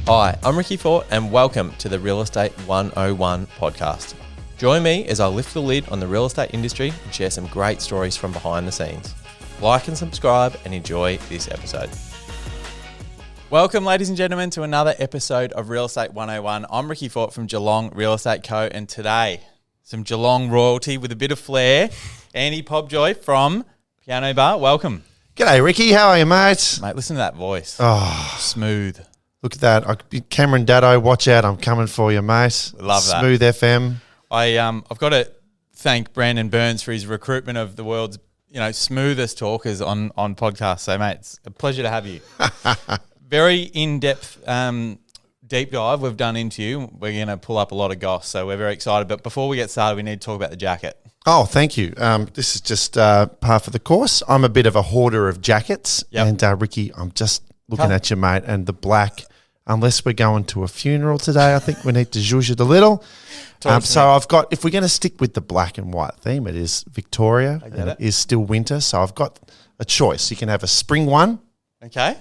Hi, I'm Ricky Fort and welcome to the Real Estate 101 podcast. Join me as I lift the lid on the real estate industry and share some great stories from behind the scenes. Like and subscribe and enjoy this episode. Welcome, ladies and gentlemen, to another episode of Real Estate 101. I'm Ricky Fort from Geelong Real Estate Co. And today, some Geelong royalty with a bit of flair. Andy Pobjoy from Piano Bar. Welcome. G'day, Ricky. How are you, mate? Mate, listen to that voice. Oh, smooth. Look at that. Cameron Daddo, watch out. I'm coming for you, mate. Love that. Smooth FM. I've got to thank Brandon Burns for his recruitment of the world's smoothest talkers on podcasts. So, mate, it's a pleasure to have you. Very in-depth deep dive we've done into you. We're going to pull up a lot of goss, so we're very excited. But before we get started, we need to talk about the jacket. Oh, thank you. This is just par for the course. I'm a bit of a hoarder of jackets. Yep. And, Ricky, I'm just looking at you, mate, and the black, unless we're going to a funeral today, I think we need to zhuzh it a little. So I've got, if we're going to stick with the black and white theme, it is Victoria, and it is still winter. So I've got a choice. You can have a spring one. Okay.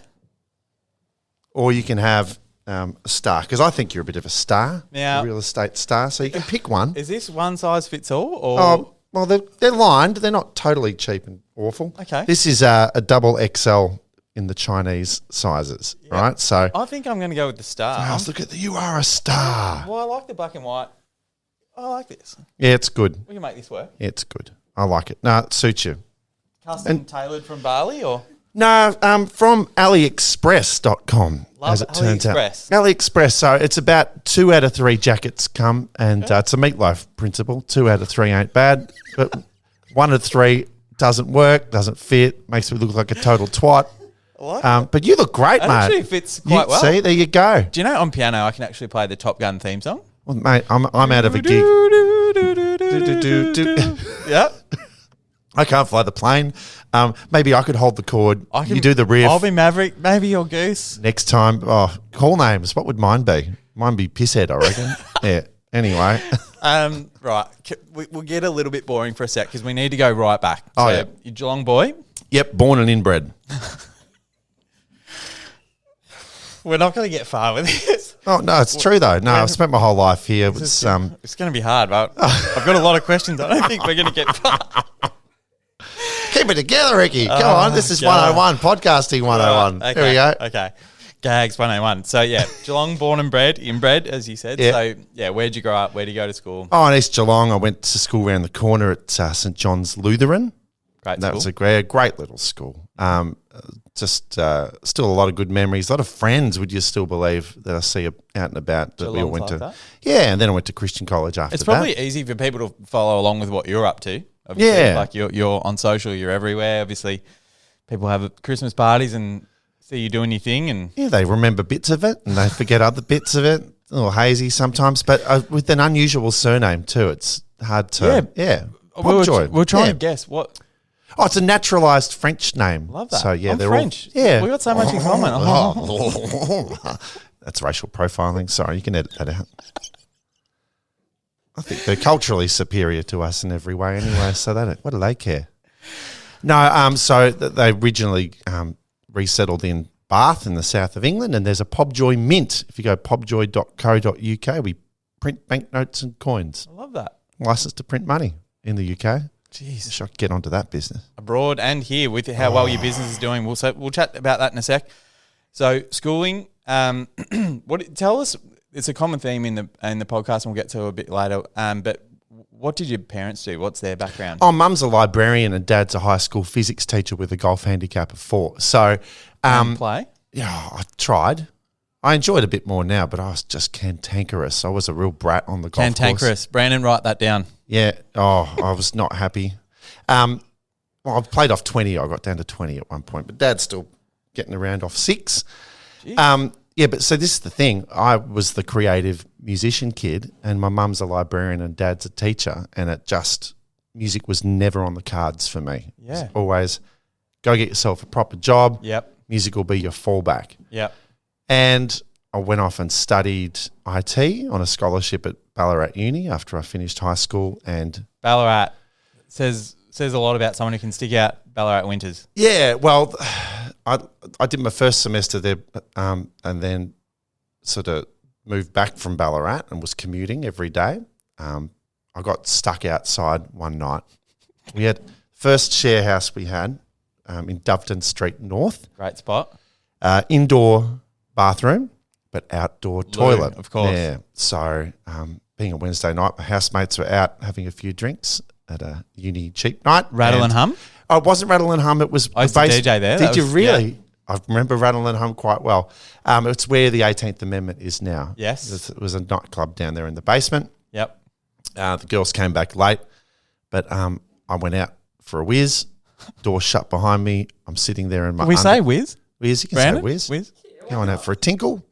Or you can have a star, because I think you're a bit of a star, a real estate star. So you can pick one. Is this one size fits all? Or? Oh, well, they're lined. They're not totally cheap and awful. Okay. This is a double XL in the Chinese sizes, right? So I think I'm going to go with the star. Oh, look at you are a star. Well, I like the black and white. I like this. Yeah, it's good. We can make this work. Yeah, it's good. I like it. No, it suits you. Custom tailored from Bali or? No, from AliExpress.com, as it turns out. AliExpress. So it's about 2 out of 3 jackets come, and it's a meatloaf principle. 2 out of 3 ain't bad, but 1 out of 3 doesn't work, doesn't fit, makes me look like a total twat. But you look great, mate. It actually fits quite well. See, there you go. Do you know on piano I can actually play the Top Gun theme song? Well, mate, I'm out of a gig. Yep. I can't fly the plane. Maybe I could hold the chord. You do the riff. I'll be Maverick. Maybe you're Goose. Next time. Oh, call names. What would mine be? Mine be Pisshead, I reckon. Yeah. Anyway. Right. We'll get a little bit boring for a sec because we need to go right back. Oh, yeah. You're Geelong boy? Yep. Born and inbred. We're not going to get far with this. Oh, no, it's true, though. No, I've spent my whole life here. It's going to be hard, but I've got a lot of questions. I don't think we're going to get far. Keep it together, Ricky. Come on. This is 101, podcasting 101. Okay, Here we go. Okay. Gags 101. So, yeah, Geelong, born and bred, inbred, as you said. Yeah. So, yeah, where'd you grow up? Where'd you go to school? Oh, in East Geelong. I went to school around the corner at St John's Lutheran. That was a great little school. Still a lot of good memories. A lot of friends, would you still believe, that I see out and about that we all went to. That? Yeah, and then I went to Christian college after that. It's probably easy for people to follow along with what you're up to. Obviously. Yeah. Like you're on social, you're everywhere. Obviously, people have Christmas parties and see you doing your thing. And yeah, they remember bits of it and they forget other bits of it. A little hazy sometimes, but with an unusual surname too. It's hard to... Yeah. We're trying to guess what... Oh, it's a naturalised French name. Love that. So, yeah, they're French. All... Yeah. We got so much in common. That's racial profiling. Sorry, you can edit that out. I think they're culturally superior to us in every way anyway, so what do they care? No, so they originally resettled in Bath in the south of England, and there's a Pobjoy mint. If you go pobjoy.co.uk, we print banknotes and coins. I love that. Licensed to print money in the UK. Jeez. Should I get onto that business? Abroad and here with how well your business is doing. We'll chat about that in a sec. So schooling, tell us, it's a common theme in the podcast and we'll get to a bit later, but what did your parents do? What's their background? Oh, mum's a librarian and dad's a high school physics teacher with a golf handicap of 4. So, play? Yeah, I tried. I enjoy it a bit more now, but I was just cantankerous. I was a real brat on the golf course. Cantankerous. Brandon, write that down. Yeah. Oh, I was not happy. Well, I played off 20. I got down to 20 at one point, but dad's still getting around off 6. Yeah, but so this is the thing. I was the creative musician kid and my mum's a librarian and dad's a teacher, and music was never on the cards for me. Yeah. It was always go get yourself a proper job. Yep. Music will be your fallback. Yep. And I went off and studied IT on a scholarship at Ballarat Uni after I finished high school. And Ballarat says a lot about someone who can stick out Ballarat winters. Yeah, well, I did my first semester there, and then sort of moved back from Ballarat and was commuting every day, I got stuck outside one night. We had first share house we had in Doveton Street North. Great spot. Indoor bathroom, but outdoor toilet. Of course. Yeah. So being a Wednesday night, my housemates were out having a few drinks at a uni cheap night. Rattle and hum? Oh, it wasn't Rattle and Hum. It was I used to DJ there. Did you really? Yeah. I remember Rattle and Hum quite well. It's where the 18th Amendment is now. Yes. It was a nightclub down there in the basement. Yep. The girls came back late, but I went out for a whiz. Door shut behind me. I'm sitting there in my. Can we say whiz? Whiz, you can Brandon? say whiz. Whiz. Going out for a tinkle.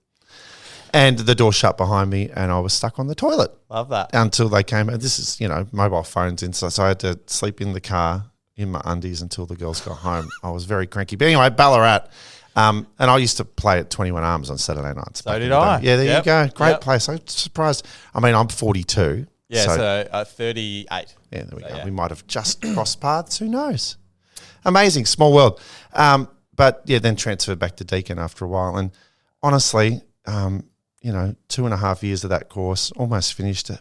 And the door shut behind me and I was stuck on the toilet. Love that. Until they came. And this is, mobile phones inside. So I had to sleep in the car in my undies until the girls got home. I was very cranky. But anyway, Ballarat. And I used to play at 21 Arms on Saturday nights. So did I. Yeah, there you go. Great place. I'm surprised. I mean, I'm 42. Yeah, so 38. Yeah, there we go. Yeah. We might have just crossed paths. Who knows? Amazing. Small world. But yeah, then transferred back to Deakin after a while. And honestly, 2.5 years of that course, almost finished it,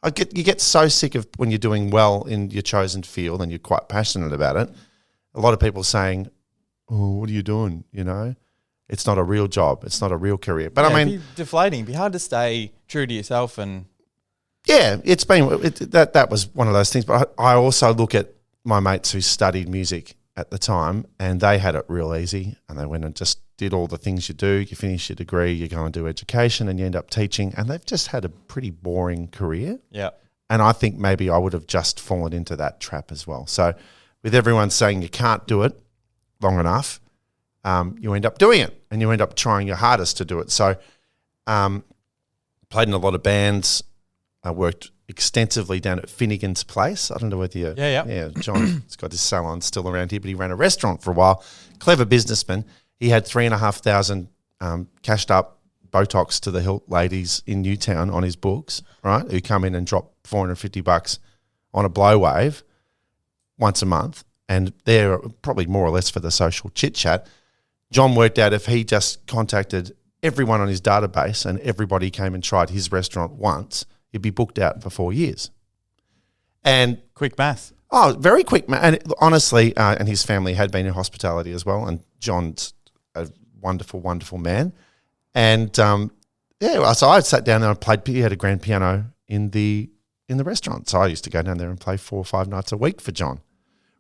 but you get so sick of when you're doing well in your chosen field and you're quite passionate about it. A lot of people saying, "Oh, what are you doing?" It's not a real job. It's not a real career. But I mean, it'd be deflating. It'd be hard to stay true to yourself. And yeah, it's been that was one of those things. But I also look at my mates who studied music at the time, and they had it real easy, and they went and just did all the things you do. You finish your degree, you go and do education, and you end up teaching, and they've just had a pretty boring career. Yeah. And I think maybe I would have just fallen into that trap as well. So with everyone saying you can't do it long enough, you end up doing it, and you end up trying your hardest to do it. So played in a lot of bands. I worked extensively down at Finnegan's Place. I don't know whether you... Yeah, John's got his salon still around here, but he ran a restaurant for a while. Clever businessman. He had 3,500 cashed up Botox to the hilt ladies in Newtown on his books, right, who come in and drop $450 on a blow wave once a month, and they're probably more or less for the social chit-chat. John worked out if he just contacted everyone on his database and everybody came and tried his restaurant once, he'd be booked out for 4 years. And quick math. Oh, very quick math. And honestly, and his family had been in hospitality as well, and John's a wonderful, wonderful man. And so I sat down there and played. He had a grand piano in the restaurant, so I used to go down there and play 4 or 5 nights a week for John.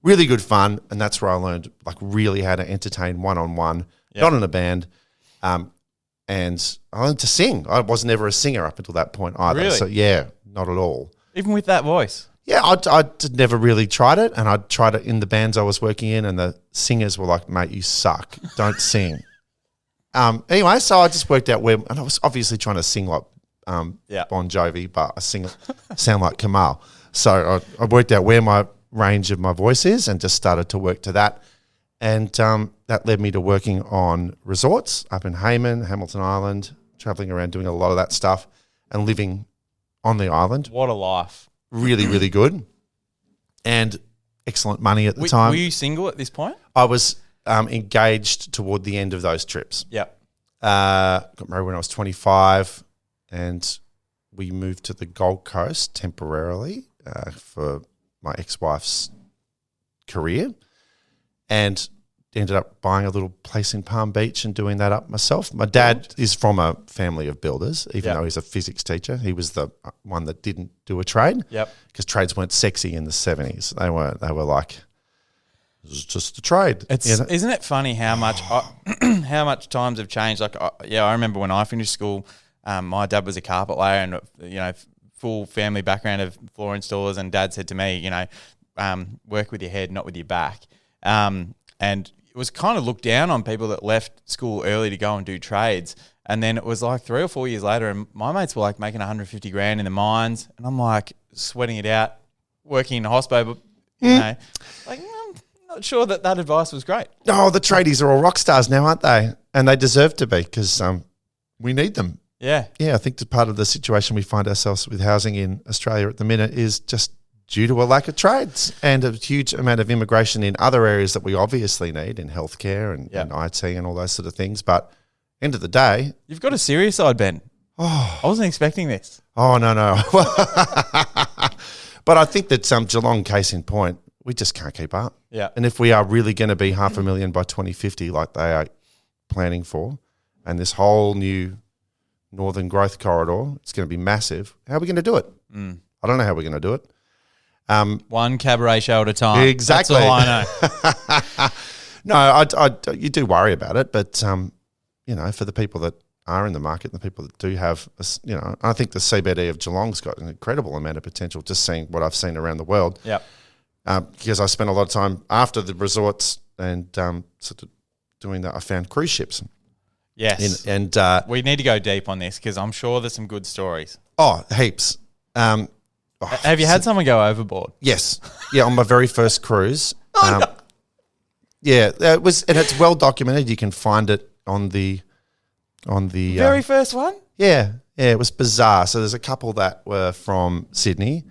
Really good fun, and that's where I learned really how to entertain one-on-one, not in a band. And I learned to sing. I was never a singer up until that point either. Really? So yeah, not at all. Even with that voice? Yeah, I'd never really tried it, and I'd tried it in the bands I was working in, and the singers were like, "Mate, you suck. Don't sing." Anyway, so I just worked out and I was obviously trying to sing like Bon Jovi, but I sound like Kamal. So I worked out where my range of my voice is and just started to work to that. And that led me to working on resorts up in Hayman, Hamilton Island, traveling around doing a lot of that stuff and living on the island. What a life. Really, really good. And excellent money at the time. Were you single at this point? I was engaged toward the end of those trips. Yep. Got married when I was 25, and we moved to the Gold Coast temporarily for my ex-wife's career, and ended up buying a little place in Palm Beach and doing that up myself. My dad is from a family of builders, even though he's a physics teacher. He was the one that didn't do a trade because trades weren't sexy in the 70s. They were like, this is just a trade. Isn't it funny how much how much times have changed? I remember when I finished school, my dad was a carpet layer and full family background of floor installers, and Dad said to me, work with your head, not with your back. And it was kind of looked down on people that left school early to go and do trades. And then it was like 3 or 4 years later, and my mates were like making 150 grand in the mines, and I'm like sweating it out, working in a hospo, but I'm not sure that advice was great. Oh, the tradies are all rock stars now, aren't they? And they deserve to be, because we need them. Yeah. Yeah, I think that part of the situation we find ourselves with housing in Australia at the minute is just due to a lack of trades and a huge amount of immigration in other areas that we obviously need, in healthcare and IT and all those sort of things. But end of the day. You've got a serious side, Ben. Oh, I wasn't expecting this. Oh, no. But I think that Geelong, case in point, we just can't keep up. Yeah. And if we are really going to be 500,000 by 2050 like they are planning for, and this whole new northern growth corridor, it's going to be massive, how are we going to do it? I don't know how we're going to do it. One cabaret show at a time. Exactly. That's all I know. No, you do worry about it, but, for the people that are in the market and the people that do have, I think the CBD of Geelong's got an incredible amount of potential, just seeing what I've seen around the world. Yep. Because I spent a lot of time after the resorts and sort of doing that, I found cruise ships. Yes. And we need to go deep on this because I'm sure there's some good stories. Oh, heaps. Have you had someone go overboard? Yes. Yeah, on my very first cruise. No. Yeah, it was, and it's well documented. You can find it on the Very first one? Yeah, it was bizarre. So there's a couple that were from Sydney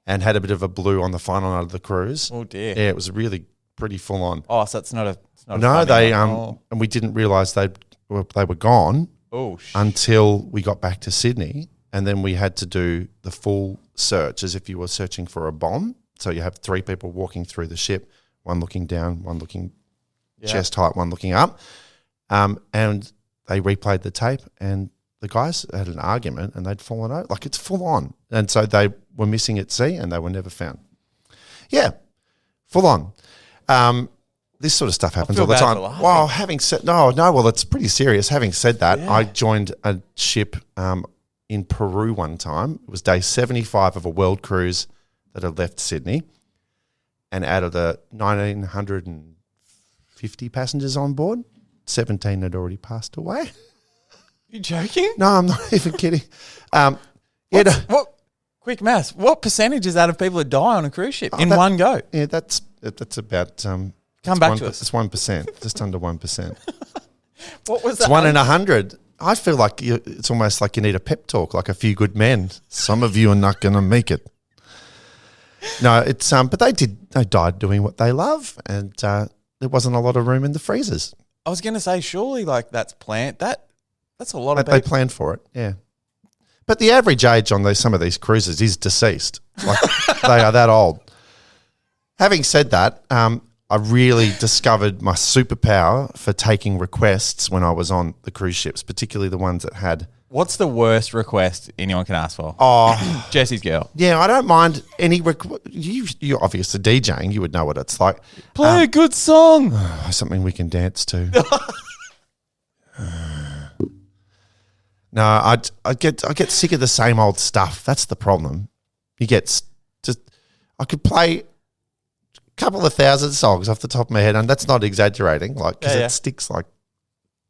and had a bit of a blue on the final night of the cruise. Oh dear. Yeah, it was really pretty full on. Oh, so it's not a no, they one. and we didn't realise they were gone until we got back to Sydney, and then we had to do the full search as if you were searching for a bomb. So you have 3 people walking through the ship, one looking down, one looking chest height, one looking up, and they replayed the tape, and the guys had an argument, and they'd fallen out. Like, it's full on, and so they were missing at sea, and they were never found. Yeah, full on. This sort of stuff happens all the time. Well, having said well, it's pretty serious. Having said that, I joined a ship in Peru one time. It was day 75 of a world cruise that had left Sydney, and out of the 1,950 passengers on board, 17 had already passed away. You joking? No, I'm not even kidding. What? Quick maths. What percentage is that of people that die on a cruise ship in one go? Yeah, that's about. Come back to us. It's 1%, just under 1%. What was that? It's 1 in 100. I feel like it's almost like you need a pep talk, like A Few Good Men. Some of you are not going to make it. No, it's but they died doing what they love, and there wasn't a lot of room in the freezers. I was going to say, surely, like, that's planned. That's a lot of people. They planned for it, yeah. But the average age on some of these cruises is deceased. Like, they are that old. Having said that, I really discovered my superpower for taking requests when I was on the cruise ships, particularly the ones that had... What's the worst request anyone can ask for? Oh, Jesse's girl. Yeah, I don't mind any you're obviously DJing. You would know what it's like. Play a good song. Something we can dance to. No, I get sick of the same old stuff. That's the problem. I could play a couple of thousand songs off the top of my head, and that's not exaggerating. Like, because it sticks like.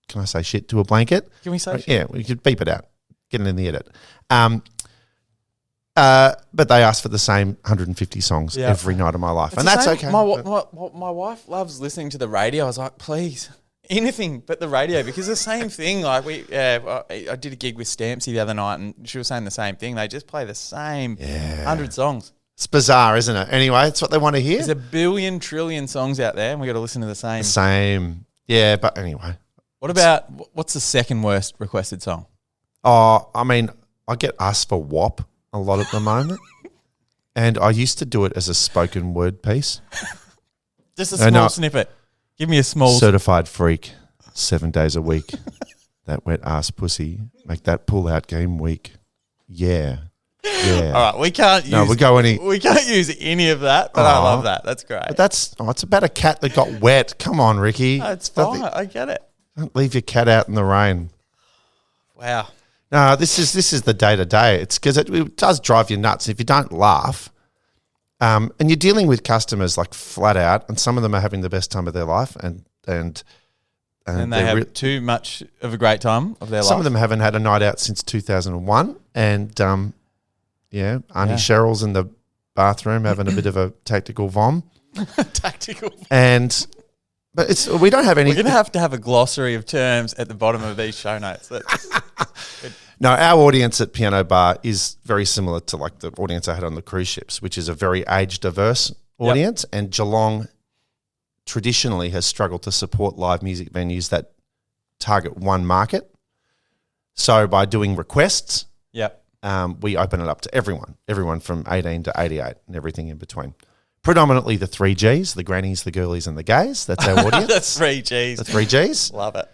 Can I say shit to a blanket? Can we say shit? Yeah, we could beep it out. Get it in the edit. But they ask for the same 150 songs every night of my life. And that's okay. My wife loves listening to the radio. I was like, please, anything but the radio, because the same thing. Like I did a gig with Stampsy the other night, and she was saying the same thing. They just play the same 100 songs. It's bizarre, isn't it? Anyway, it's what they want to hear. There's a billion trillion songs out there, and we got to listen to the same. The same. Yeah, but anyway. What's the second worst requested song? Oh, I mean, I get asked for WAP a lot at the moment. And I used to do it as a spoken word piece. Just a small snippet. Give me a small... Certified freak, 7 days a week. That wet ass pussy, make that pull out game weak. Yeah. Yeah. All right, we can't use any of that, but I love that. That's great. But it's about a cat that got wet. Come on, Ricky. No, it's fine. I get it. Don't leave your cat out in the rain. Wow. No, this is the day-to-day. It's because it does drive you nuts if you don't laugh. And you're dealing with customers like flat out, and some of them are having the best time of their life, and they have too much of a great time of their life. Some of them haven't had a night out since 2001, and Auntie Cheryl's in the bathroom having a bit of a tactical vom. But we don't have any... We're going to have a glossary of terms at the bottom of these show notes. No, our audience at Piano Bar is very similar to like the audience I had on the cruise ships, which is a very age-diverse audience. And Geelong traditionally has struggled to support live music venues that target one market. So by doing requests, Yep. we open it up to everyone from 18 to 88 and everything in between. Predominantly the 3Gs, the grannies, the girlies and the gays. That's our audience. That's 3Gs. The 3Gs. Love it.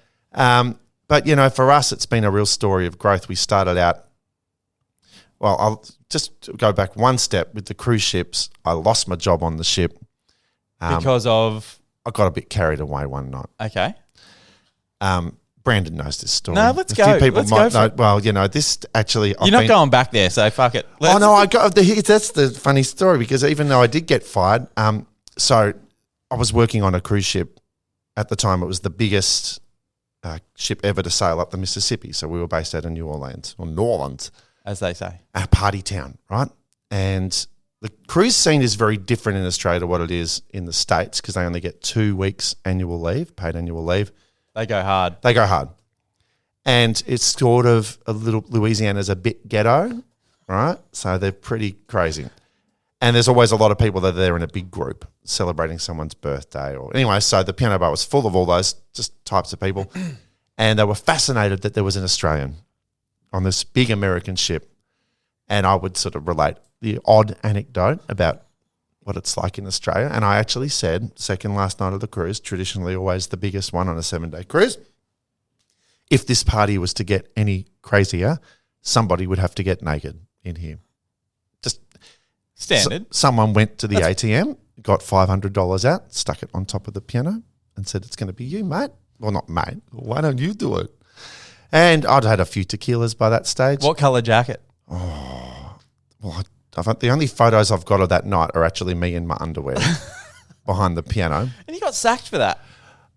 But, you know, for us, it's been a real story of growth. We started out, well, I'll just go back one step with the cruise ships. I lost my job on the ship. Because of? I got a bit carried away one night. Okay. Brandon knows this story. No, let's a few go. people Let's might go know. it. Well, you know, this actually. You're not going back there, so fuck it. Oh no, I got. That's the funny story because even though I did get fired, so I was working on a cruise ship at the time. It was the biggest ship ever to sail up the Mississippi. So we were based out of New Orleans, as they say, a party town, right? And the cruise scene is very different in Australia to what it is in the States because they only get 2 weeks annual leave, paid annual leave. They go hard. They go hard. And it's sort of a little, Louisiana's a bit ghetto, right? So they're pretty crazy. And there's always a lot of people that are there in a big group celebrating someone's birthday. Or anyway, so the piano bar was full of all those just types of people. And they were fascinated that there was an Australian on this big American ship. And I would sort of relate the odd anecdote about what it's like in Australia. And I actually said, second last night of the cruise, traditionally always the biggest one on a 7-day cruise, if this party was to get any crazier, somebody would have to get naked in here. Just standard. Someone went to the ATM, got $500 out, stuck it on top of the piano and said, it's going to be you, mate. Well, not mate. Why don't you do it? And I'd had a few tequilas by that stage. What colour jacket? Well, the only photos I've got of that night are actually me in my underwear behind the piano. And you got sacked for that.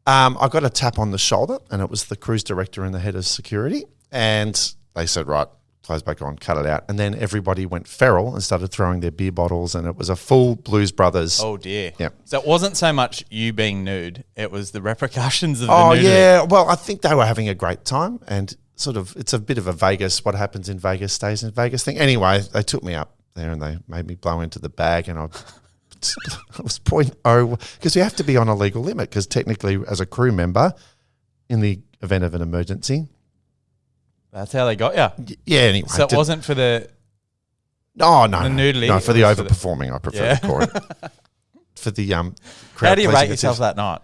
I got a tap on the shoulder and it was the cruise director and the head of security. And they said, right, close back on, cut it out. And then everybody went feral and started throwing their beer bottles and it was a full Blues Brothers. Oh, dear. Yeah. So it wasn't so much you being nude. It was the repercussions of the Oh, nudity. yeah. Well, I think they were having a great time and sort of it's a bit of a Vegas, what happens in Vegas stays in Vegas thing. Anyway, they took me up there and they made me blow into the bag and I was 0.0 because you have to be on a legal limit because technically as a crew member in the event of an emergency. That's how they got you. Yeah, anyway. So it wasn't for the nudity. No, for the overperforming, I prefer to call it. For the crowd. How do you rate yourself that night?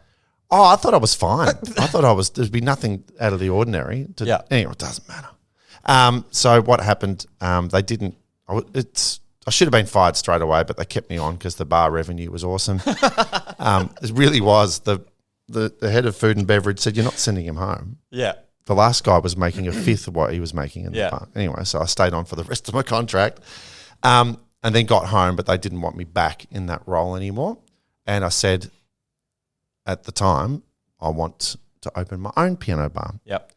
Oh, I thought I was fine. I thought there'd be nothing out of the ordinary. Anyway, it doesn't matter. So what happened, they didn't, I should have been fired straight away, but they kept me on because the bar revenue was awesome. It really was. The head of food and beverage said, you're not sending him home. Yeah. The last guy was making a fifth of what he was making in the bar. Anyway, so I stayed on for the rest of my contract and then got home, but they didn't want me back in that role anymore. And I said at the time, I want to open my own piano bar. Yep.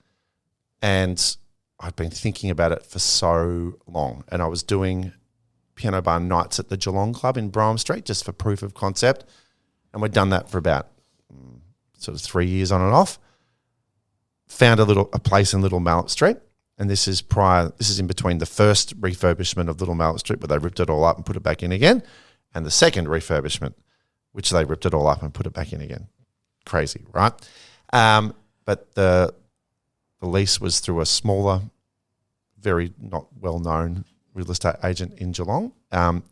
And I'd been thinking about it for so long. And I was doing piano bar nights at the Geelong Club in Brougham Street just for proof of concept. And we'd done that for about sort of 3 years on and off. Found a place in Little Mallet Street. And this is in between the first refurbishment of Little Mallet Street where they ripped it all up and put it back in again. And the second refurbishment, which they ripped it all up and put it back in again. Crazy, right? But the lease was through a smaller, very not well-known real estate agent in Geelong,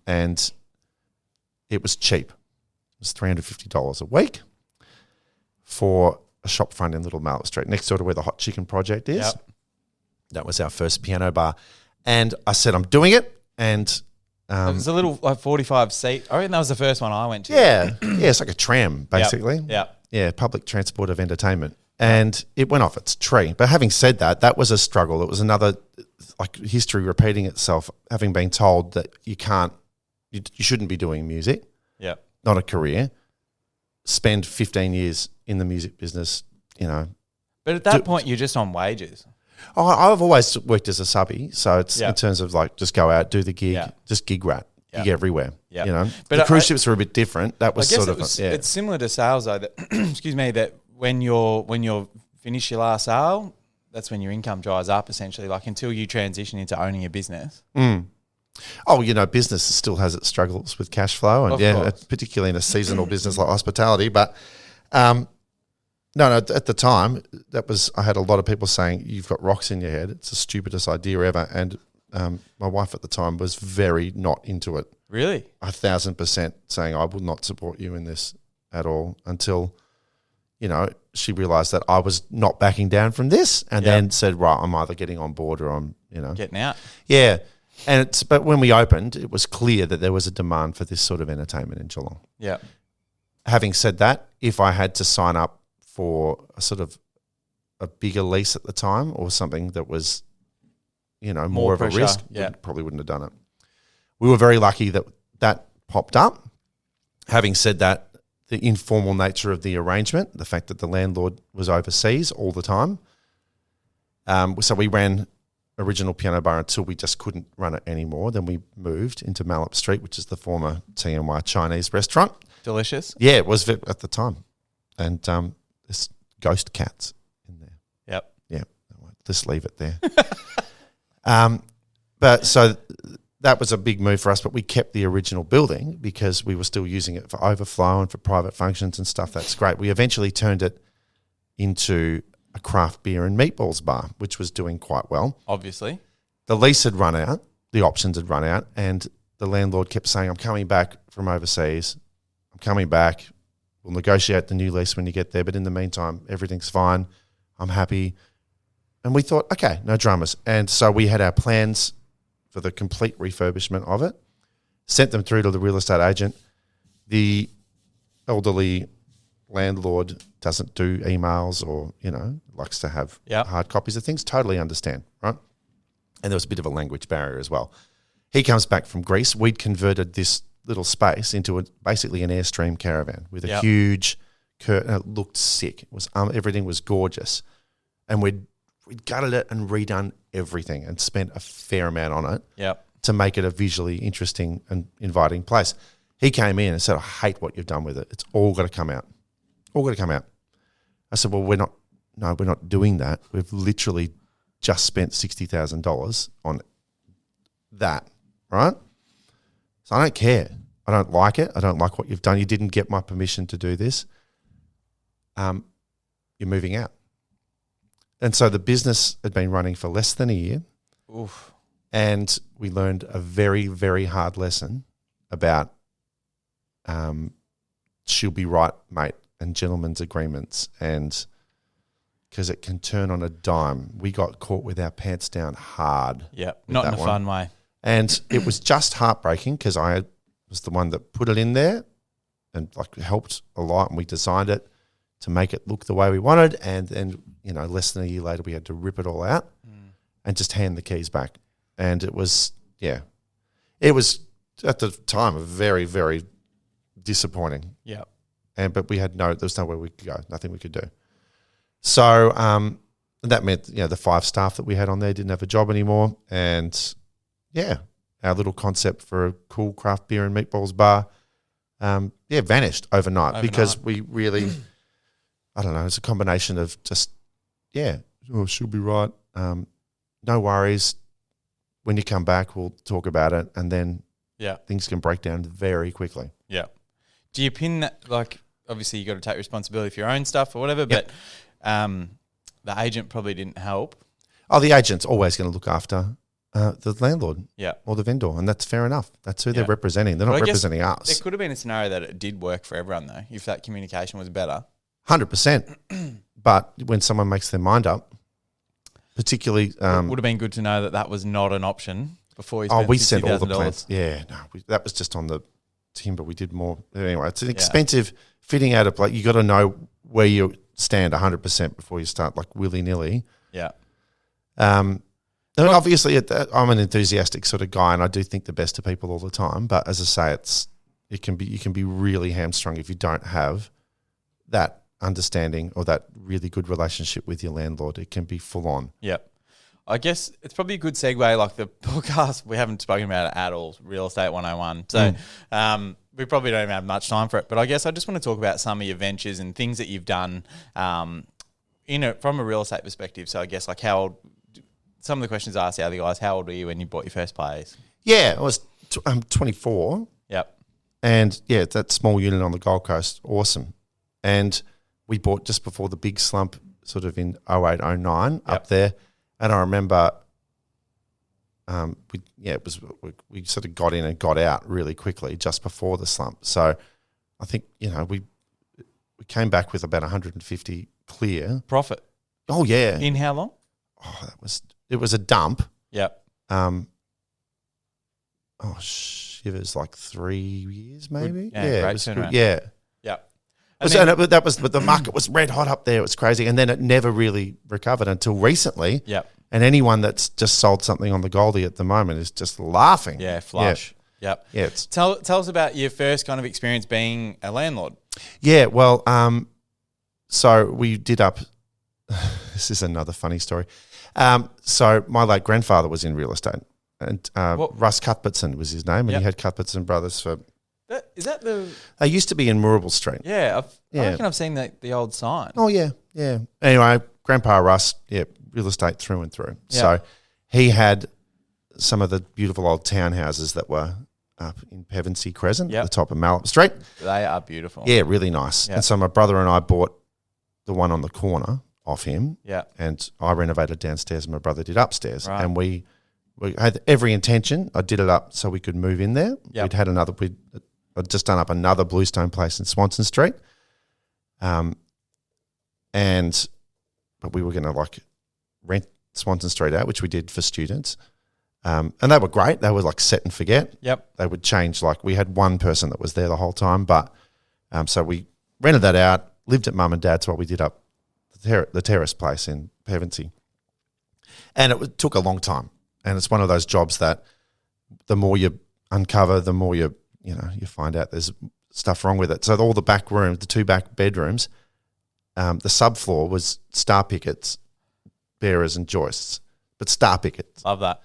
and it was cheap. It was $350 a week for a shop front in Little Mallet Street, next door to where the Hot Chicken Project is. Yep. That was our first piano bar. And I said, I'm doing it. And it was a little 45 seat. I reckon that was the first one I went to. Yeah. Yeah, it's like a tram, basically. Yeah. Yeah, public transport of entertainment. And it went off its tree. But having said that, that was a struggle. It was another, like, history repeating itself, having been told that you shouldn't be doing music. Yeah. Not a career. Spend 15 years in the music business, you know. But at that point, you're just on wages. Oh, I've always worked as a subby. So it's in terms of like, just go out, do the gig, just gig rat, gig everywhere, you know. But the cruise ships were a bit different. That was it's similar to sales though, that, excuse me, that when you're finish your last sale, that's when your income dries up essentially, like until you transition into owning a business. Mm. Oh, you know, business still has its struggles with cash flow and particularly in a seasonal business like hospitality. But No, at the time, I had a lot of people saying, you've got rocks in your head. It's the stupidest idea ever. And my wife at the time was very not into it. Really? 1,000% saying, I will not support you in this at all until, she realised that I was not backing down from this and then said, right, I'm either getting on board or I'm, getting out. Yeah. But when we opened, it was clear that there was a demand for this sort of entertainment in Geelong. Yeah. Having said that, if I had to sign up for a sort of a bigger lease at the time or something that was, more of pressure, a risk, yeah. probably wouldn't have done it. We were very lucky that popped up. Having said that, the informal nature of the arrangement, the fact that the landlord was overseas all the time. So we ran original Piano Bar until we just couldn't run it anymore. Then we moved into Mallup Street, which is the former TNY Chinese restaurant. Delicious. Yeah, it was at the time. And there's ghost cats in there. Yep. Yeah, just leave it there. But so that was a big move for us, but we kept the original building because we were still using it for overflow and for private functions and stuff. That's great. We eventually turned it into a craft beer and meatballs bar, which was doing quite well. Obviously. The lease had run out, the options had run out, and the landlord kept saying, I'm coming back from overseas. I'm coming back. We'll negotiate the new lease when you get there, but in the meantime, everything's fine. I'm happy. And we thought, okay, no dramas. And so we had our plans for the complete refurbishment of it, sent them through to the real estate agent. The elderly landlord doesn't do emails or, likes to have hard copies of things. Totally understand, right? And there was a bit of a language barrier as well. He comes back from Greece. We'd converted this little space into basically an Airstream caravan with a huge curtain. It looked sick. It was everything was gorgeous. And we'd gutted it and redone everything and spent a fair amount on it to make it a visually interesting and inviting place. He came in and said, I hate what you've done with it. It's all got to come out. All got to come out. I said, well, we're not doing that. We've literally just spent $60,000 on that, right? So I don't care. I don't like it. I don't like what you've done. You didn't get my permission to do this. You're moving out. And so the business had been running for less than a year. Oof. And we learned a very, very hard lesson about she'll be right, mate, and gentlemen's agreements. And because it can turn on a dime. We got caught with our pants down hard. Yeah, not in a fun way. And it was just heartbreaking because I was the one that put it in there and helped a lot, and we designed it to make it look the way we wanted. And then, less than a year later, we had to rip it all out and just hand the keys back. And it was at the time very, very disappointing. Yeah. But there was nowhere we could go, nothing we could do. So that meant, the 5 staff that we had on there didn't have a job anymore. And our little concept for a cool craft beer and meatballs bar, vanished overnight. Because we really, I don't know, it's a combination of just, she'll be right. No worries. When you come back, we'll talk about it. And then things can break down very quickly. Yeah. Do you pin that, obviously you got to take responsibility for your own stuff or whatever, but the agent probably didn't help. Oh, the agent's always going to look after the landlord or the vendor, and that's fair enough. That's who they're representing. They're not representing us. There could have been a scenario that it did work for everyone, though, if that communication was better. 100%. But when someone makes their mind up, particularly... it would have been good to know that was not an option before you spent we sent all the $60,000. plans. Yeah, no, that was just on the timber. We did more. Anyway, it's an expensive fitting out of you got to know where you stand 100% before you start willy-nilly. Yeah. Obviously, I'm an enthusiastic sort of guy, and I do think the best of people all the time. But as I say, you can be really hamstrung if you don't have that understanding or that really good relationship with your landlord. It can be full on. Yeah. I guess it's probably a good segue, the podcast, we haven't spoken about it at all, Real Estate 101. So we probably don't even have much time for it. But I guess I just want to talk about some of your ventures and things that you've done from a real estate perspective. So I guess how old, some of the questions I asked the other guys, how old were you when you bought your first place? Yeah, I was 24. Yep. And that small unit on the Gold Coast, awesome. And we bought just before the big slump, sort of in 08, 09 up there. And I remember we sort of got in and got out really quickly just before the slump. So I think, we came back with about 150 clear. Profit. Oh, yeah. In how long? Oh, it was a dump. Yep. Shivers, like 3 years maybe. Yeah, great turnaround. Yeah. Yep. But the market was red hot up there. It was crazy. And then it never really recovered until recently. Yep. And anyone that's just sold something on the Goldie at the moment is just laughing. Yeah, flush. Yeah. Yep. Yeah. Tell us about your first kind of experience being a landlord. Yeah, well, so we did up this is another funny story. So my late grandfather was in real estate, and Russ Cuthbertson was his name, and he had Cuthbertson Brothers for. Is that the? They used to be in Moorabool Street. Yeah, I reckon I've seen the old sign. Oh yeah. Anyway, Grandpa Russ, real estate through and through. Yeah. So he had some of the beautiful old townhouses that were up in Pevensey Crescent at the top of Mallup Street. They are beautiful. Yeah, really nice. Yep. And so my brother and I bought the one on the corner off him. Yeah. And I renovated downstairs and my brother did upstairs. Right. And we had every intention. I did it up so we could move in there. Yep. I'd just done up another bluestone place in Swanson Street. But we were going to rent Swanson Street out, which we did for students. And they were great. They were set and forget. Yep. They would change. We had one person that was there the whole time, but so we rented that out, lived at mum and dad's while we did up the terrace place in Pevensey. And it took a long time. And it's one of those jobs that the more you uncover, the more you find out there's stuff wrong with it. So all the back rooms, the two back bedrooms, the subfloor was star pickets, bearers and joists, but star pickets. Love that.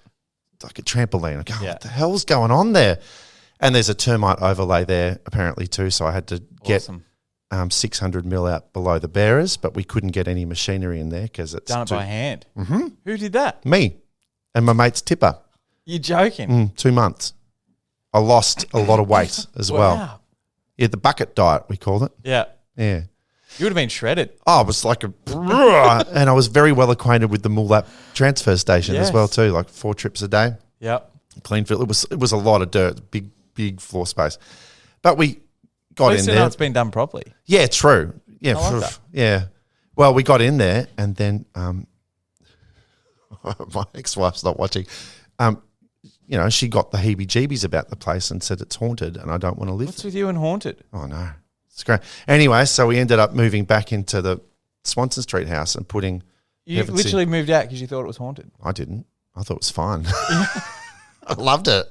It's like a trampoline. I go, what the hell's going on there? And there's a termite overlay there apparently too, so I had to get 600 mil out below the bearers, but we couldn't get any machinery in there because it's done it by hand. Mm-hmm. Who did that? Me and my mate's tipper. You're joking? 2 months. I lost a lot of weight as well. Yeah, the bucket diet, we called it. Yeah. Yeah. You would have been shredded. Oh, it was and I was very well acquainted with the Moolap transfer station as well too, 4 trips a day. Yep. Clean fill. It was a lot of dirt, big floor space. But we got in there. It's been done properly. Yeah, true. Yeah. I like that. Yeah. Well, we got in there and then my ex-wife's not watching. She got the heebie-jeebies about the place and said it's haunted and I don't want to live. What's with you and haunted? Oh, no. It's great. Anyway, so we ended up moving back into the Swanson Street house and putting... You literally moved out because you thought it was haunted? I didn't. I thought it was fun. I loved it.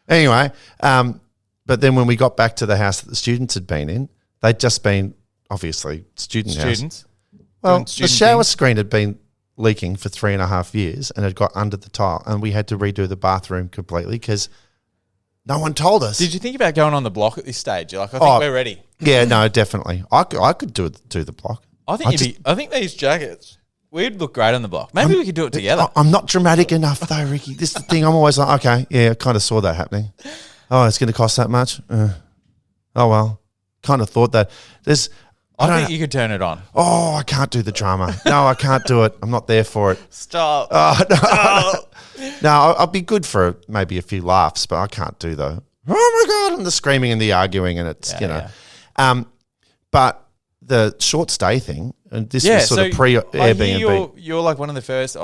Anyway, but then when we got back to the house that the students had been in, they'd just been, obviously, students. Well, the shower screen had been leaking for 3.5 years and had got under the tile and we had to redo the bathroom completely because no one told us. Did you think about going on the block at this stage? You're like, I think we're ready. Yeah, no, definitely. I could do the block. I think these jackets, we'd look great on the block. Maybe we could do it together. I'm not dramatic enough though, Ricky. This is the thing. I'm always like, okay, yeah, I kind of saw that happening. Oh, it's going to cost that much? Oh, well, kind of thought that. I think you could turn it on. Oh, I can't do the drama. No, I can't do it. I'm not there for it. Stop. Oh, no. No, I'll be good for maybe a few laughs, but I can't do the, oh my God, and the screaming and the arguing and it's, But the short stay thing, and this was sort of pre-Airbnb. You're like one of the first,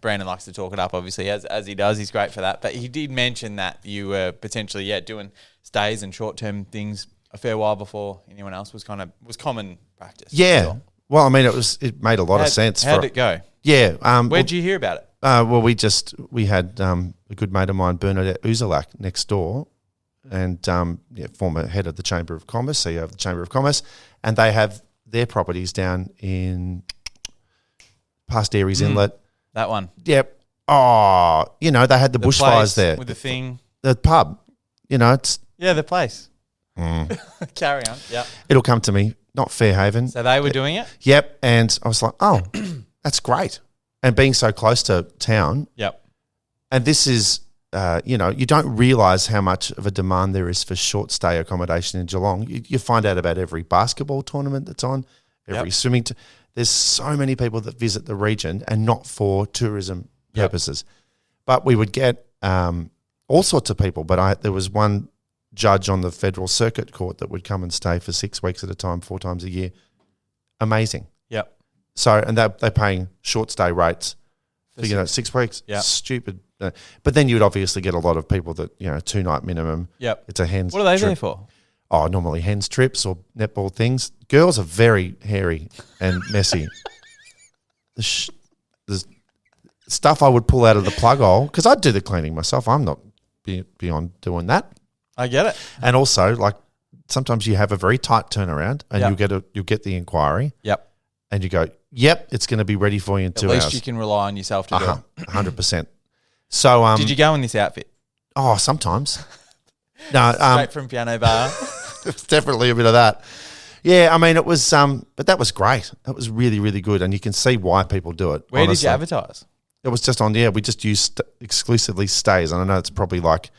Brandon likes to talk it up, obviously, as he does. He's great for that. But he did mention that you were potentially, doing stays and short-term things a fair while before anyone else was common practice. Yeah. Well, I mean, it made a lot of sense. How'd it go? Yeah. Where'd you hear about it? Well, we had a good mate of mine, Bernadette Uzalak, next door, and former head of the Chamber of Commerce, CEO of the Chamber of Commerce, and they have their properties down in past Aries Inlet. That one. Yep. Oh, they had the bushfires there. With the thing. The pub. It's... Yeah, the place. Carry on. Yeah. It'll come to me. Not Fairhaven. So they were doing it? Yep. And I was like, oh, that's great. And being so close to town. Yep. And this is, you don't realise how much of a demand there is for short stay accommodation in Geelong. You find out about every basketball tournament that's on, every swimming. There's so many people that visit the region and not for tourism purposes. But we would get all sorts of people. But there was one judge on the Federal Circuit Court that would come and stay for 6 weeks at a time, 4 times a year. Amazing. Yep. So, and they're paying short stay rates. For, 6 weeks. Yep. Stupid. But then you would obviously get a lot of people that, 2-night minimum. Yep. It's a hens What are they trip. there for? Oh, normally hens trips or netball things. Girls are very hairy and messy. The stuff I would pull out of the plug hole, because I'd do the cleaning myself. I'm not beyond doing that. I get it. And also, like, sometimes you have a very tight turnaround and you'll get the inquiry. Yep. And you go, yep, it's going to be ready for you in 2 hours. At least you can rely on yourself to do it. 100%. So, did you go in this outfit? Oh, sometimes. No, Straight from piano bar. It's definitely a bit of that. Yeah, I mean, it was, but that was great. That was really, really good, and you can see why people do it. Where did you advertise? It was just on. We just used exclusively stays, and I know it's probably like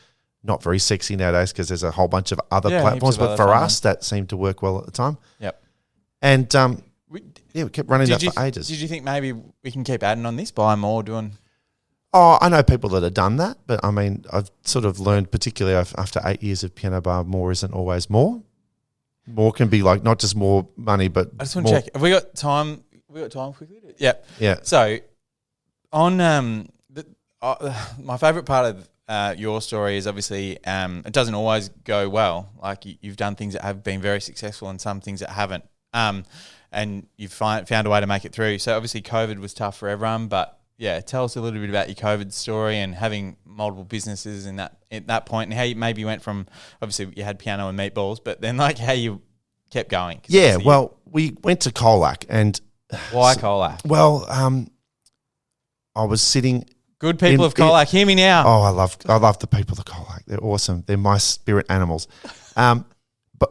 not very sexy nowadays because there's a whole bunch of other platforms, but for us, that seemed to work well at the time. Yep. And we kept running that for ages. Did you think maybe we can keep adding on this, buy more, doing? Oh, I know people that have done that, but I mean, I've sort of learned, particularly after 8 years of piano bar, more isn't always more. More can be like not just more money, but I just want to check. Have we got time? Quickly? Yeah. Yeah. So, on my favourite part of your story is obviously it doesn't always go well. Like you've done things that have been very successful and some things that haven't. And you've found a way to make it through. So obviously COVID was tough for everyone, but yeah, tell us a little bit about your COVID story and having multiple businesses at that point, and how you maybe went from, obviously you had piano and meatballs, but then like how you kept going. Yeah, well, we went to Colac, and why Colac? Well, I was sitting. Good people of Colac, hear me now. Oh, I love the people of Colac. They're awesome. They're my spirit animals. But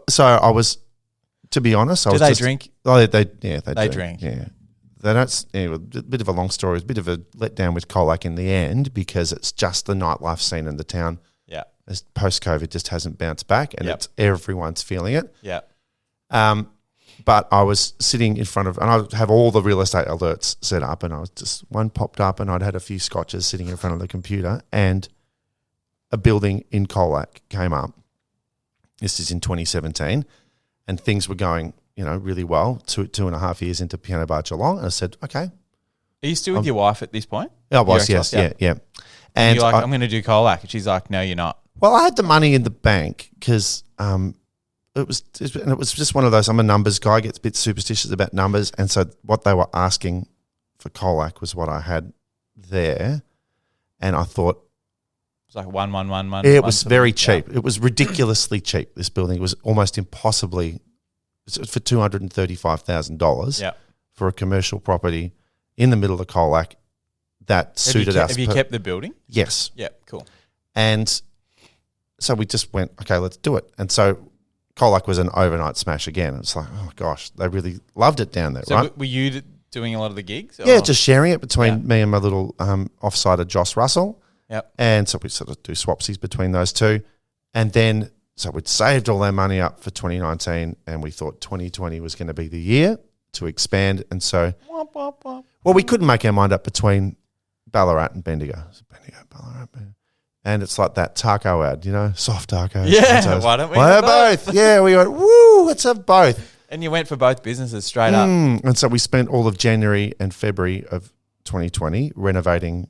so I was, to be honest, Do they drink? Oh, they drink. Yeah. They don't. Yeah, a bit of a long story. It's a bit of a letdown with Colac in the end because it's just the nightlife scene in the town. Yeah. As post-COVID just hasn't bounced back, and it's everyone's feeling it. Yeah. But I was sitting in front of, and I have all the real estate alerts set up, and I was just one popped up, and I'd had a few scotches sitting in front of the computer, and a building in Colac came up. This is in 2017, and things were going, really well. 2.5 years into Piano Bar Geelong, and I said, okay. Are you still with your wife at this point? I was, yes, yeah. And you're like, I'm going to do Colac, and she's like, no, you're not. Well, I had the money in the bank because it was just one of those. I'm a numbers guy, gets a bit superstitious about numbers, and so what they were asking for Colac was what I had there, and I thought it's like 1. It was very cheap. It was ridiculously cheap. This building was almost impossibly for $235,000. Yeah. For a commercial property in the middle of Colac that suited us. Have you kept the building? Yes. Yeah, cool. And so we just went, okay, let's do it. And so Colac was an overnight smash again. It's like, oh gosh, they really loved it down there, so right? Were you doing a lot of the gigs? Yeah, just sharing it between me and my little offsider, Joss Russell. Yep. And so we sort of do swapsies between those two. And then, so we'd saved all our money up for 2019, and we thought 2020 was going to be the year to expand. And so, well, we couldn't make our mind up between Ballarat and Bendigo. So Bendigo, Ballarat, Bendigo. And it's like that taco ad, soft tacos. Yeah, tacos. why don't we have both? Yeah, we went, woo, let's have both. And you went for both businesses straight up. And so we spent all of January and February of 2020 renovating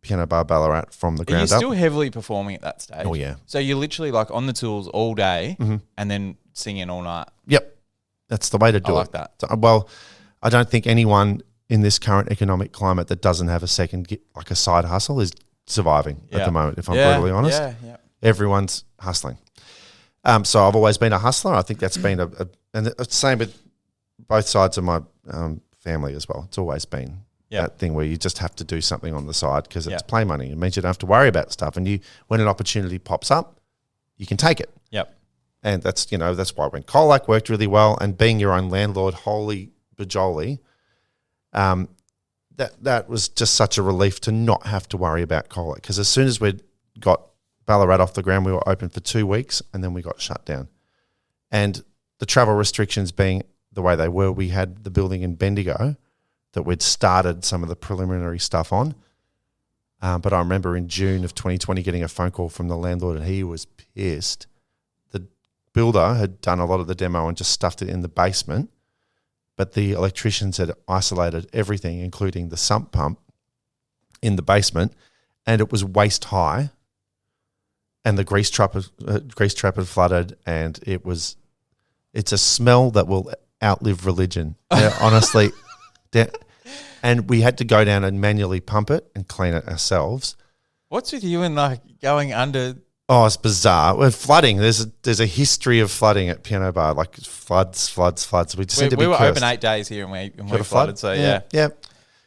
Piano Bar Ballarat from the ground up. You're still heavily performing at that stage. Oh, yeah. So you're literally like on the tools all day and then singing all night. Yep. That's the way to do it. I like that. So, well, I don't think anyone in this current economic climate that doesn't have a like a side hustle is surviving at the moment, if I'm brutally honest. Yeah. Everyone's hustling. So I've always been a hustler. I think that's been and the same with both sides of my family as well. It's always been that thing where you just have to do something on the side because it's play money. It means you don't have to worry about stuff. And when an opportunity pops up, you can take it. Yep. And that's why when Colac worked really well, and being your own landlord, holy bajoli, that was just such a relief to not have to worry about Colac. Because as soon as we'd got Ballarat off the ground, we were open for 2 weeks, and then we got shut down. And the travel restrictions being the way they were. We had the building in Bendigo that we'd started some of the preliminary stuff on. But I remember in June of 2020 getting a phone call from the landlord, and he was pissed. The builder had done a lot of the demo and just stuffed it in the basement, but the electricians had isolated everything, including the sump pump, in the basement, and it was waist high, and the grease trap had flooded, and it's a smell that will outlive religion. Yeah, honestly. And we had to go down and manually pump it and clean it ourselves. What's with you and like going under? Oh, it's bizarre. With flooding, there's a history of flooding at Piano Bar, like floods. We just seem to be We were cursed. open 8 days here and we Got a flooded. So yeah.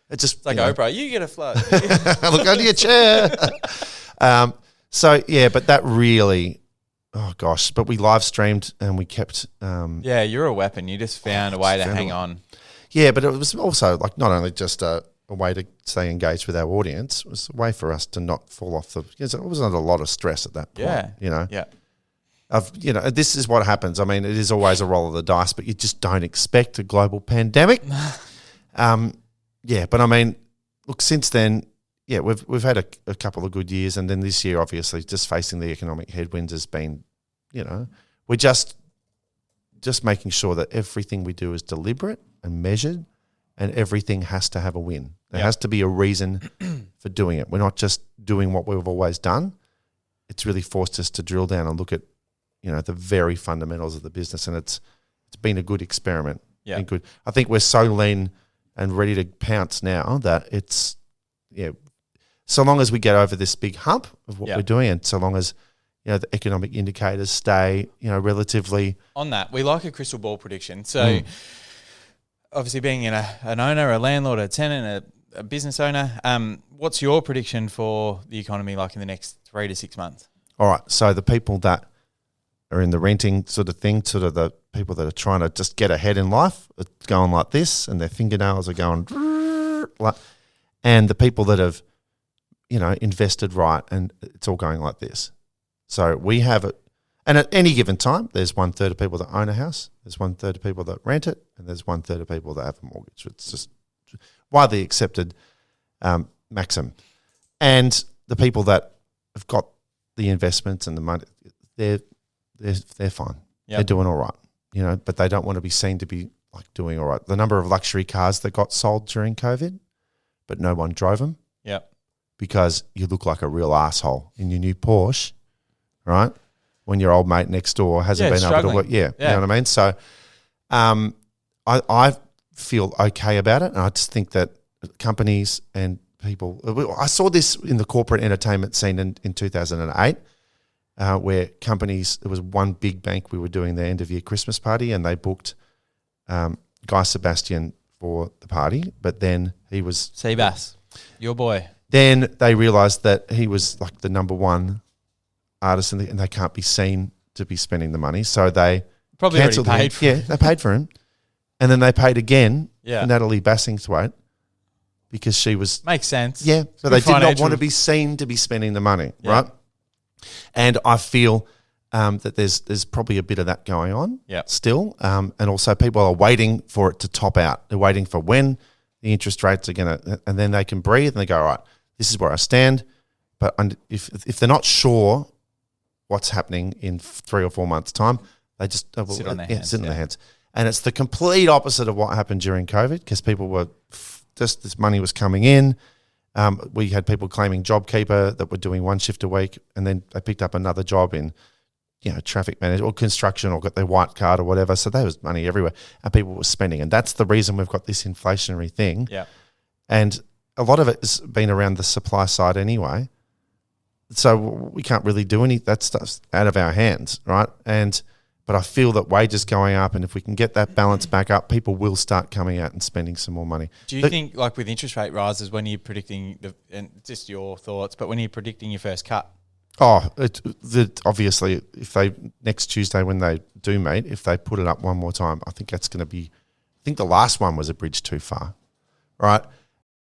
It's like Oprah, you get a flood. Look under your chair. But that really, oh gosh. But we live streamed and we kept. Yeah, you're a weapon. You just found a way to hang on. Yeah, but it was also like not only just a way to stay engaged with our audience, it was a way for us to not fall off because it wasn't a lot of stress at that point. Yeah. This is what happens. I mean, it is always a roll of the dice, but you just don't expect a global pandemic. But I mean, look, since then, we've had a couple of good years, and then this year, obviously, just facing the economic headwinds has been, we're just making sure that everything we do is deliberate and measured, and everything has to have a win. There has to be a reason for doing it. We're not just doing what we've always done. It's really forced us to drill down and look at, the very fundamentals of the business, and it's been a good experiment. Yeah, been good. I think we're so lean and ready to pounce now that it's, so long as we get over this big hump of what we're doing, and so long as the economic indicators stay, relatively on that. We like a crystal ball prediction. So obviously being an owner, a landlord, a tenant, a business owner, what's your prediction for the economy like in the next 3 to 6 months? All right. So the people that are in the renting sort of thing, sort of the people that are trying to just get ahead in life, it's going like this, and their fingernails are going like, and the people that have, invested right, and it's all going like this. So we have it, and at any given time, there's 1/3 of people that own a house, there's 1/3 of people that rent it, and there's 1/3 of people that have a mortgage. It's just widely accepted maxim. And the people that have got the investments and the money, they're fine. Yep. They're doing all right, but they don't want to be seen to be like doing all right. The number of luxury cars that got sold during COVID, but no one drove them. Yep. Because you look like a real asshole in your new Porsche, right? When your old mate next door hasn't been able to work. Yeah, you know what I mean? So I feel okay about it. And I just think that companies and people, I saw this in the corporate entertainment scene in 2008, where companies, there was one big bank, we were doing their end of year Christmas party, and they booked Guy Sebastian for the party, but then he was... Seabass, your boy. Then they realised that he was like the number one artist, and they can't be seen to be spending the money, so they probably already paid for him. Yeah, they paid for him, and then they paid again for Natalie Bassingthwaite because she was makes sense. Yeah, so they did not want to be seen to be spending the money, right? And I feel that there's probably a bit of that going on still, and also people are waiting for it to top out. They're waiting for when the interest rates are going to, and then they can breathe and they go, all right, this is where I stand. But if they're not sure what's happening in 3 or 4 months' time, they just sit on their hands. Sit on their hands. And it's the complete opposite of what happened during COVID, because people were just, this money was coming in. We had people claiming JobKeeper that were doing 1 shift a week, and then they picked up another job in, traffic management or construction, or got their white card or whatever. So there was money everywhere, and people were spending. And that's the reason we've got this inflationary thing. Yeah. And a lot of it has been around the supply side anyway. So we can't really do that stuff out of our hands, right? But I feel that wages going up, and if we can get that balance back up, people will start coming out and spending some more money. Do you think, like with interest rate rises, when you're predicting, and just your thoughts, but when you're predicting your first cut? Obviously, if they, next Tuesday when they do meet, if they put it up one more time, I think that's going to be, I think the last one was a bridge too far, right?